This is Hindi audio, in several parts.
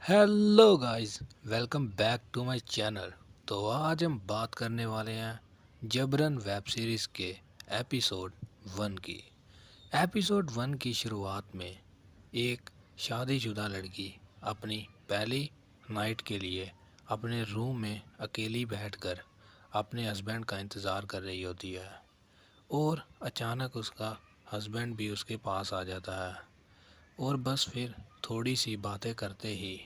Hello guys, welcome back to my channel. तो आज हम बात करने वाले हैं जबरन वेब सीरीज़ के एपिसोड 1 की। एपिसोड 1 की शुरुआत में एक शादीशुदा लड़की अपनी पहली नाइट के लिए अपने रूम में अकेली बैठकर अपने हस्बैंड का इंतज़ार कर रही होती है और अचानक उसका हस्बैंड भी उसके पास आ जाता है और बस फिर थोड़ी सी बातें करते ही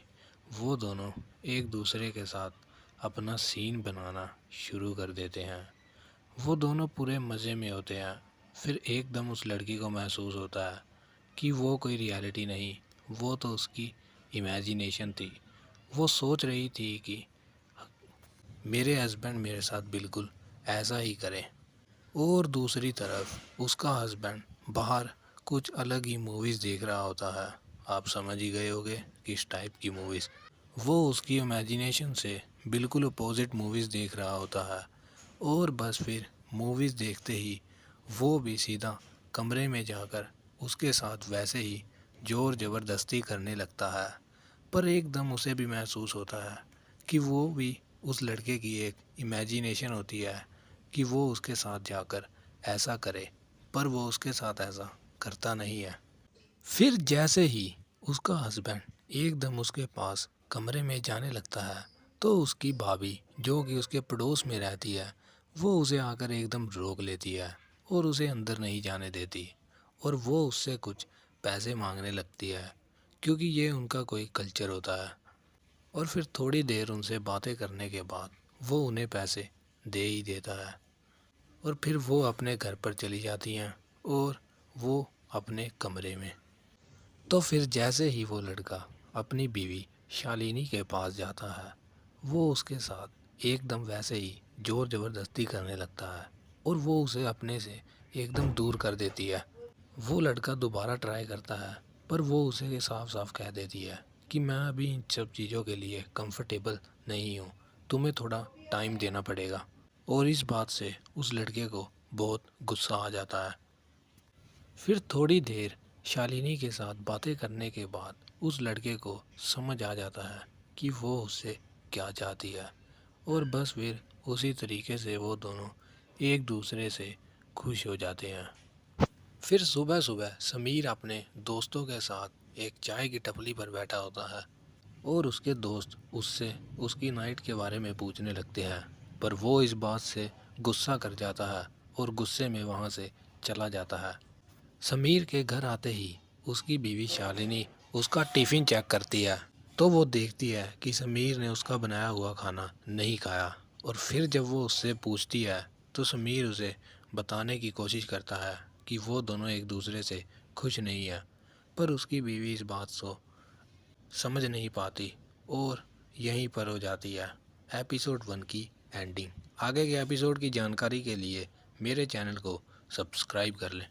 वो दोनों एक दूसरे के साथ अपना सीन बनाना शुरू कर देते हैं। वो दोनों पूरे मज़े में होते हैं। फिर एकदम उस लड़की को महसूस होता है कि वो कोई रियलिटी नहीं, वो तो उसकी इमेजिनेशन थी। वो सोच रही थी कि मेरे हस्बैंड मेरे साथ बिल्कुल ऐसा ही करें। और दूसरी तरफ उसका हस्बैंड बाहर कुछ अलग ही मूवीज़ देख रहा होता है। आप समझ ही गए होंगे किस टाइप की मूवीज़। वो उसकी इमेजिनेशन से बिल्कुल अपोजिट मूवीज़ देख रहा होता है और बस फिर मूवीज़ देखते ही वो भी सीधा कमरे में जाकर उसके साथ वैसे ही ज़ोर ज़बरदस्ती करने लगता है। पर एकदम उसे भी महसूस होता है कि वो भी उस लड़के की एक इमेजिनेशन होती है कि वो उसके साथ जाकर ऐसा करे, पर वो उसके साथ ऐसा करता नहीं है। फिर जैसे ही उसका हस्बैंड एकदम उसके पास कमरे में जाने लगता है तो उसकी भाभी जो कि उसके पड़ोस में रहती है वो उसे आकर एकदम रोक लेती है और उसे अंदर नहीं जाने देती और वो उससे कुछ पैसे मांगने लगती है क्योंकि ये उनका कोई कल्चर होता है। और फिर थोड़ी देर उनसे बातें करने के बाद वो उन्हें पैसे दे ही देता है और फिर वो अपने घर पर चली जाती हैं और वो अपने कमरे में। तो फिर जैसे ही वो लड़का अपनी बीवी शालिनी के पास जाता है वो उसके साथ एकदम वैसे ही ज़ोर ज़बरदस्ती करने लगता है और वो उसे अपने से एकदम दूर कर देती है। वो लड़का दोबारा ट्राई करता है पर वो उसे साफ साफ कह देती है कि मैं अभी इन सब चीज़ों के लिए कंफर्टेबल नहीं हूँ, तुम्हें थोड़ा टाइम देना पड़ेगा। और इस बात से उस लड़के को बहुत गुस्सा आ जाता है। फिर थोड़ी देर शालिनी के साथ बातें करने के बाद उस लड़के को समझ आ जाता है कि वो उससे क्या चाहती है और बस फिर उसी तरीके से वो दोनों एक दूसरे से खुश हो जाते हैं। फिर सुबह सुबह समीर अपने दोस्तों के साथ एक चाय की टपली पर बैठा होता है और उसके दोस्त उससे उसकी नाइट के बारे में पूछने लगते हैं, पर वो इस बात से गुस्सा कर जाता है और गुस्से में वहाँ से चला जाता है। समीर के घर आते ही उसकी बीवी शालिनी उसका टिफ़िन चेक करती है तो वो देखती है कि समीर ने उसका बनाया हुआ खाना नहीं खाया। और फिर जब वो उससे पूछती है तो समीर उसे बताने की कोशिश करता है कि वो दोनों एक दूसरे से खुश नहीं है, पर उसकी बीवी इस बात को समझ नहीं पाती और यहीं पर हो जाती है एपिसोड 1 की एंडिंग। आगे के एपिसोड की जानकारी के लिए मेरे चैनल को सब्सक्राइब कर लें।